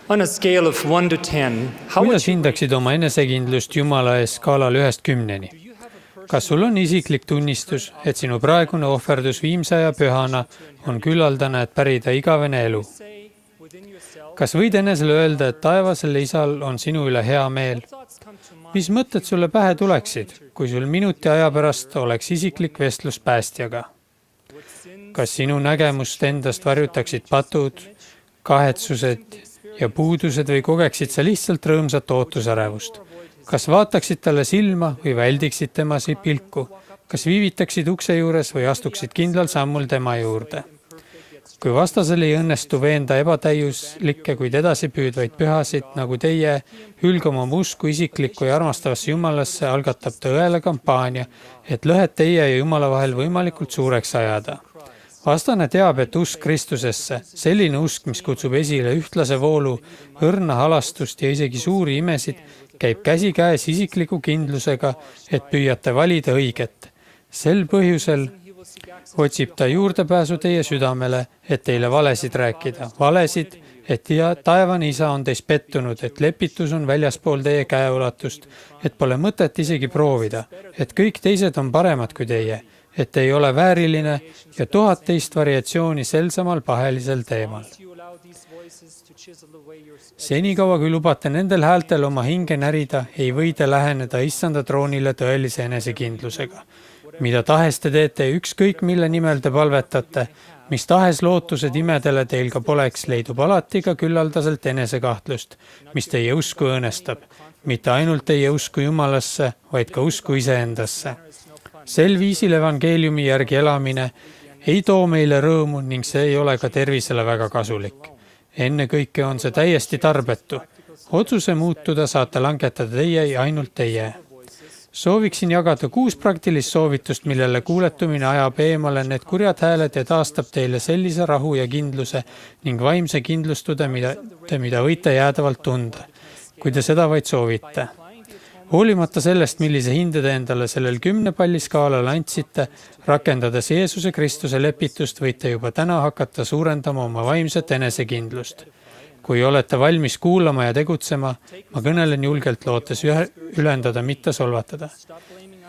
On a scale of 1 to 10, how would Kuidas hindaksid oma enesekindlust Jumala ees skaalal 1-10? Kas sul on isiklik tunnistus, et sinu praegune ohverdus viimse aja pühana on küllaldane, et pärida igavene elu? Kas võid enesele öelda, et taevasel isal on sinu üle hea meel? Mis mõtted sulle pähe tuleksid, kui sul minuti aja pärast oleks isiklik vestlus päästjaga? Kas sinu nägemust endast varjutaksid patud, kahetsused ja puudused või kogeksid sa lihtsalt rõõmsat ootusärevust? Kas vaataksid talle silma või väldiksid tema pilku? Kas viivitaksid ukse juures või astuksid kindlal sammul tema juurde? Kui vastasel ei õnnestu veenda ebatäiuslikke, kuid edasi püüdvaid pühasid, nagu teie, hülgama oma usku isiklikku ja armastavasse Jumalasse, algatab ta õele kampaania, et lõhed teie ja Jumala vahel võimalikult suureks ajada. Vastane teab, et usk Kristusesse, selline usk, mis kutsub esile ühtlase voolu, õrna halastust ja isegi suuri imesid, käib käsikäes isikliku kindlusega, et püüate valida õiget. Sel põhjusel otsib ta juurdepääsu teie südamele, et teile valesid rääkida. Valesid, et taevane isa on teis pettunud, et lepitus on väljaspool teie käeulatust, et pole mõtet isegi proovida, et kõik teised on paremad kui teie, et ei ole vääriline ja 1000 teist variatsiooni sel samal pahelisel teemal. Senikaua, kui lubate nendel häältel oma hinge närida, ei või te läheneda issanda troonile tõelise enesekindlusega. Mida tahes te teete, ükskõik mille nimel te palvetate, mis tahes lootused imedele teil ka poleks, leidub alati ka küllaldaselt enesekahtlust, mis teie usku õõnestab. Mitte ainult teie usku Jumalasse, vaid ka usku iseendasse. Sel viisil evangeeliumi järgi elamine ei too meile rõõmu ning see ei ole ka tervisele väga kasulik. Enne kõike on see täiesti tarbetu. Otsuse muutuda saate langetada teie ja ainult teie. Sooviksin jagada 6 praktilist soovitust, millele kuuletumine ajab eemale need kurjad hääled ja taastab teile sellise rahu ja kindluse ning vaimse kindlustude, mida võite jäädavalt tunda, kui te seda vaid soovite. Hoolimata sellest, millise hinde te endale sellel 10 palli skaalal andsite, rakendades Jeesuse Kristuse lepitust, võite juba täna hakata suurendama oma vaimset enesekindlust. Kui olete valmis kuulama ja tegutsema, ma kõnelen julgelt lootes ülendada, mitte solvatada.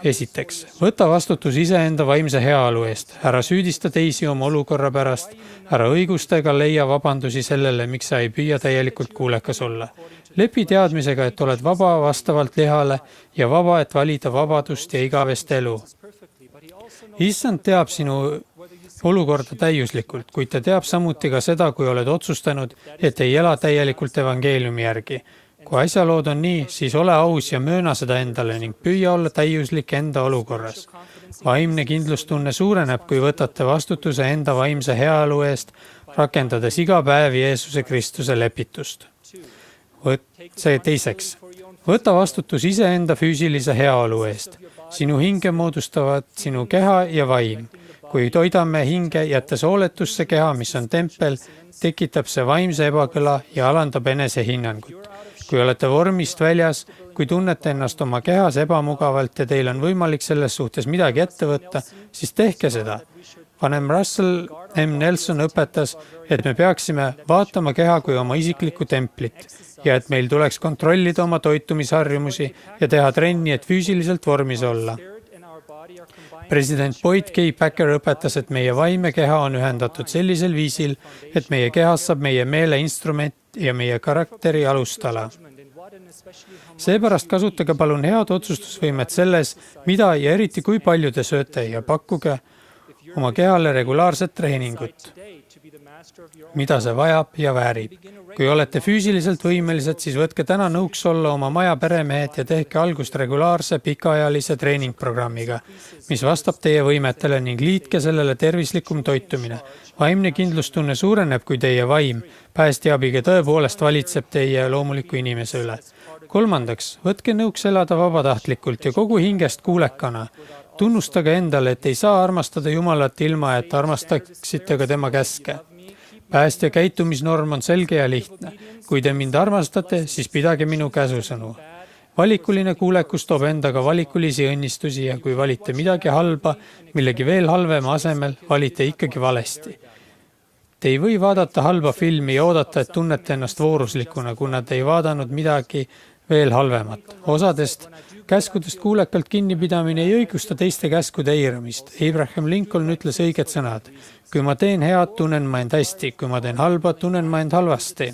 Esiteks, võta vastutus iseenda vaimse heaolu eest. Ära süüdista teisi oma olukorra pärast. Ära õigustega leia vabandusi sellele, miks sa ei püüa täielikult kuulekas olla. Lepi teadmisega, et oled vaba vastavalt lihale ja vaba, et valida vabadust ja igavest elu. Issand teab sinu olukorda täiuslikult, kuid ta teab samuti ka seda, kui oled otsustanud, et ei ela täielikult evangeeliumi järgi. Kui asjalood on nii, siis ole aus ja mööna seda endale ning püüa olla täiuslik enda olukorras. Vaimne kindlustunne suureneb, kui võtate vastutuse enda vaimse heaolu eest, rakendades iga päev Jeesuse Kristuse lepitust. Teiseks, võta vastutus iseenda füüsilise heaolu eest. Sinu hinge moodustavad sinu keha ja vaim. Kui toidame hinge, jättes hooletusse keha, mis on tempel, tekitab see vaimse ebakõla ja alandab enese hinnangut. Kui olete vormist väljas, kui tunnete ennast oma kehas ebamugavalt ja teil on võimalik selles suhtes midagi ette võtta, siis tehke seda. Vanem Russell M. Nelson õpetas, et me peaksime vaatama keha kui oma isiklikku templit ja et meil tuleks kontrollida oma toitumisharjumusi ja teha trenni, et füüsiliselt vormis olla. President Boyd K. Packer õpetas, et meie vaime keha on ühendatud sellisel viisil, et meie kehas saab meie meele instrument ja meie karakteri alustala. Seepärast kasutage palun head otsustusvõimet selles, mida ja eriti kui palju te sööte ja pakkuge oma kehale regulaarset treeningut, mida see vajab ja väärib. Kui olete füüsiliselt võimelised, siis võtke täna nõuks olla oma maja peremehed ja tehke algust regulaarse pikaajalise treeningprogrammiga, mis vastab teie võimetele ning liitke sellele tervislikum toitumine. Vaimne kindlustunne suureneb, kui teie vaim päästjaabiga tõepoolest valitseb teie loomuliku inimese üle. Kolmandaks, võtke nõuks elada vabatahtlikult ja kogu hingest kuulekana. Tunnustage endale, et ei saa armastada Jumalat ilma, et armastaksite ka tema käske. Päästja käitumisnorm on selge ja lihtne. Kui te mind armastate, siis pidage minu käsusõnu. Valikuline kuulekus toob endaga valikulisi õnnistusi ja kui valite midagi halba, millegi veel halvema asemel, valite ikkagi valesti. Te ei või vaadata halba filmi ja oodata, et tunnete ennast vooruslikuna, kuna te ei vaadanud midagi veel halvemat. Osadest käskudest kuulekalt kinnipidamine ei õigusta teiste käskude eiramist. Abraham Lincoln ütles õiged sõnad. Kui ma teen head, tunnen ma end hästi. Kui ma teen halba, tunnen ma end halvasti.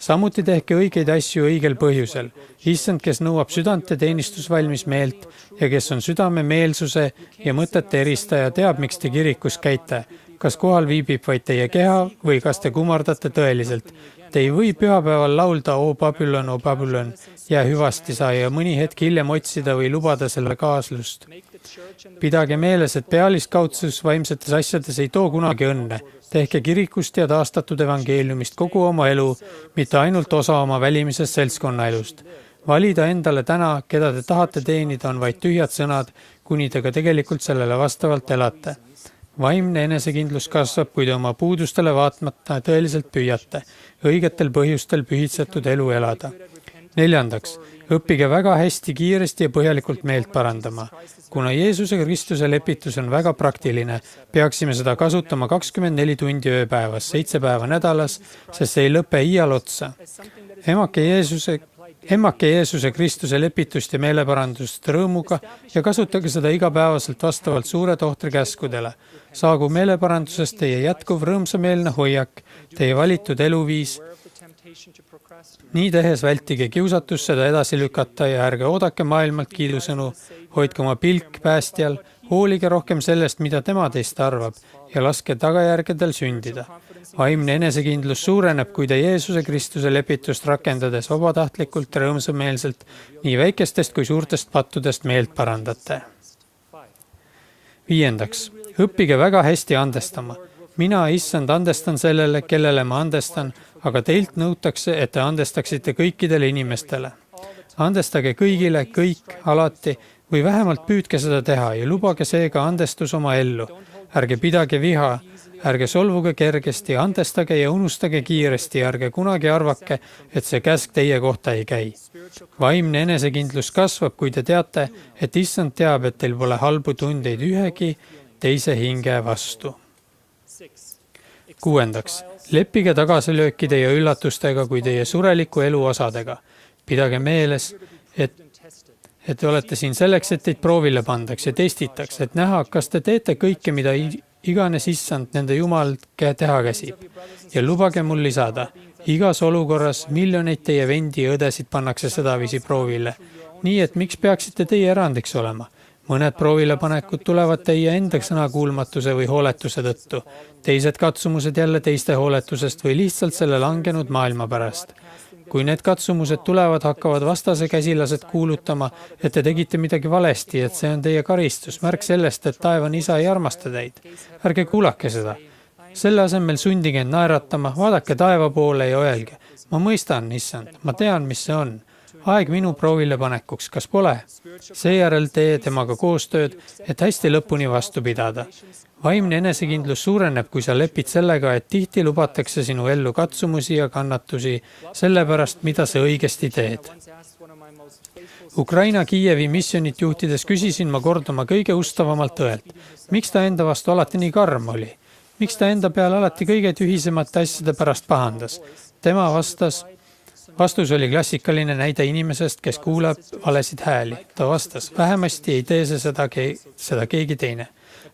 Samuti tehke õigeid asju õigel põhjusel. Issand, kes nõuab südante teenistusvalmis meelt ja kes on südame meelsuse ja mõtete eristaja, teab, miks te kirikus käite. Kas kohal viibib vaid teie keha või kas te kummardate tõeliselt? Te ei või pühapäeval laulda O Babylon, jää hüvasti sa ja mõni hetk hiljem otsida või lubada selle kaaslust. Pidage meeles, et pealiskaudsus vaimsetes asjades ei too kunagi õnne. Tehke kirikust ja taastatud evangeeliumist kogu oma elu, mitte ainult osa oma välimisest seltskonnaelust. Valida endale täna, keda te tahate teenida, on vaid tühjad sõnad, kuni te ka tegelikult sellele vastavalt elate. Vaimne enesekindlus kasvab, kui te oma puudustele vaatmata tõeliselt püüate, õigetel põhjustel pühitsetud elu elada. 4. Õppige väga hästi, kiiresti ja põhjalikult meelt parandama. Kuna Jeesuse Kristuse lepitus on väga praktiline, peaksime seda kasutama 24 tundi ööpäevas, 7 päeva nädalas, sest see ei lõpe iial otsa. Emmake Jeesuse Kristuse lepitust ja meeleparandust rõõmuga ja kasutage seda igapäevaselt vastavalt suure tohtri käskudele. Saagu meeleparandusest teie jätkuv rõõmsameelne hoiak, teie valitud eluviis. Nii tehes vältige kiusatus seda edasi lükata ja ärge oodake maailmalt kiidusõnu, hoidke oma pilk päästjal, hoolige rohkem sellest, mida tema teist arvab ja laske tagajärgedel sündida. Vaimne enesekindlus suureneb, kui te Jeesuse Kristuse lepitust rakendades vabatahtlikult ja rõõmsameelselt nii väikestest kui suurtest pattudest meelt parandate. 5. Õppige väga hästi andestama. Mina, issand, andestan sellele, kellele ma andestan, aga teilt nõutakse, et te andestaksite kõikidele inimestele. Andestage kõigile, kõik, alati või vähemalt püüdke seda teha ja lubage seega andestus oma ellu. Ärge pidage viha, ärge solvuge kergesti, andestage ja unustage kiiresti, ärge kunagi arvake, et see käsk teie kohta ei käi. Vaimne enesekindlus kasvab, kui te teate, et issand teab, et teil pole halbu tundeid ühegi teise hinge vastu. 6. Leppige tagasilöökide ja üllatustega kui teie sureliku elu osadega. Pidage meeles, et te olete siin selleks, et teid proovile pandaks ja testitaks, et näha, kas te teete kõike, mida iganes issand nende Jumal teha käsib. Ja lubage mul lisada, igas olukorras miljoneid teie vendi ja õdesid pannakse sedaviisi proovile. Nii, et miks peaksite teie erandiks olema? Mõned proovilepanekud tulevad teie enda sõnakuulmatuse või hooletuse tõttu. Teised katsumused jälle teiste hooletusest või lihtsalt selle langenud maailma pärast. Kui need katsumused tulevad, hakkavad vastase käsilased kuulutama, et te tegite midagi valesti, et see on teie karistus, märk sellest, et taevane isa ei armasta teid. Ärge kuulake seda. Selle asemel sundige end naeratama, vaadake taeva poole ja öelge. Ma mõistan, issand, ma tean, mis see on. Aeg minu proovile panekuks, kas pole? Seejärel tee temaga koostööd, et hästi lõpuni vastu pidada. Vaimne enesekindlus suureneb, kui sa lepid sellega, et tihti lubatakse sinu ellu katsumusi ja kannatusi sellepärast, mida sa õigesti teed. Ukraina Kiievi missionit juhtides küsisin ma kord oma kõige ustavamalt õelt. Miks ta enda vastu alati nii karm oli? Miks ta enda peal alati kõige tühisemate asjade pärast pahandas? Tema vastus oli klassikaline näide inimesest, kes kuulab valesid hääli. Ta vastas, vähemasti ei tee seda keegi teine.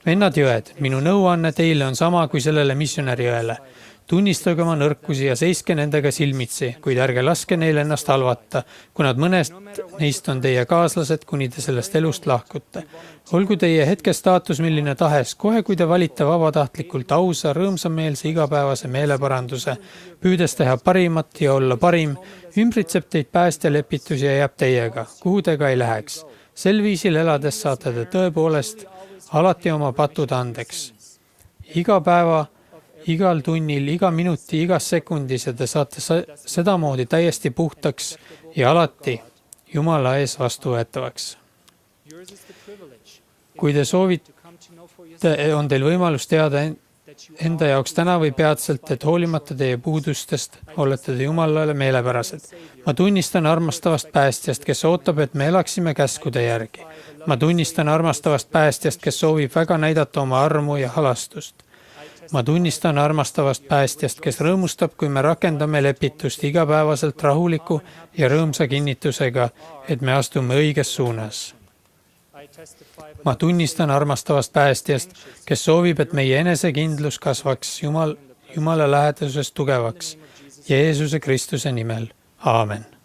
Vennad jõed, minu nõuanne teile on sama kui sellele missionäri õele. Tunnistage oma nõrkusi ja seiske nendega silmitsi, kuid ärge laske neile ennast halvata, kui nad mõnest neist on teie kaaslased, kuni te sellest elust lahkute. Olgu teie hetke staatus milline tahes, kohe kui te valite vabatahtlikult ausa, rõõmsameelse igapäevase meeleparanduse, püüdes teha parimat ja olla parim, ümbritseb teid päästja lepitus ja jääb teiega, kuhu te ka ei läheks. Sel viisil elades saate te tõepoolest alati oma patud andeks. Iga päeva, igal tunnil, iga minuti, igas sekundis ja te saate sedamoodi täiesti puhtaks ja alati Jumala ees vastuvõetavaks. Kui te soovite, on teil võimalus teada enda jaoks täna või peatselt, et hoolimata teie puudustest olete te Jumalale meelepärased. Ma tunnistan armastavast päästjast, kes ootab, et me elaksime käskude järgi. Ma tunnistan armastavast päästjast, kes soovib väga näidata oma armu ja halastust. ma tunnistan armastavast päästjast, kes rõõmustab, kui me rakendame lepitust igapäevaselt rahuliku ja rõõmsa kinnitusega, et me astume õiges suunas. ma tunnistan armastavast päästjast, kes soovib, et meie enesekindlus kasvaks Jumala läheduses tugevaks. Jeesuse Kristuse nimel. Aamen.